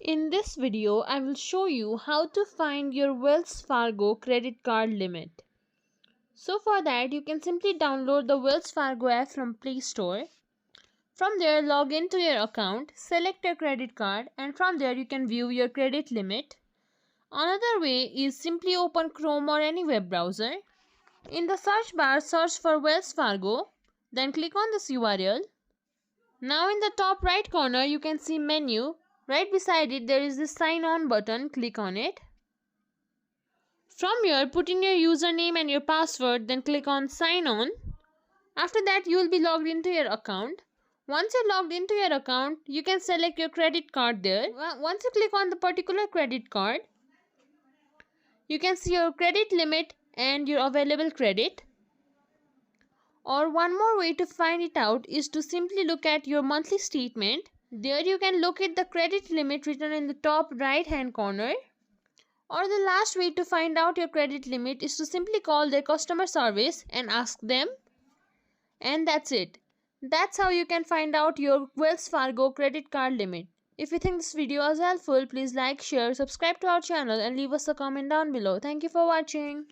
In this video, I will show you how to find your Wells Fargo credit card limit. So for that, you can simply download the Wells Fargo app from Play Store. From there, log into your account, select your credit card, and from there you can view your credit limit. Another way is simply open Chrome or any web browser. In the search bar, search for Wells Fargo, then click on this URL. Now in the top right corner, you can see menu. Right beside it, there is this sign on button. Click on it. From here, put in your username and your password, then click on sign on. After that, you will be logged into your account. Once you're logged into your account, you can select your credit card there. Once you click on the particular credit card, you can see your credit limit and your available credit. Or one more way to find it out is to simply look at your monthly statement. There you can locate the credit limit written in the top right hand corner. Or the last way to find out your credit limit is to simply call their customer service and ask them. And that's it. That's how you can find out your Wells Fargo credit card limit. If you think this video is helpful, please like, share, subscribe to our channel and leave us a comment down below. Thank you for watching.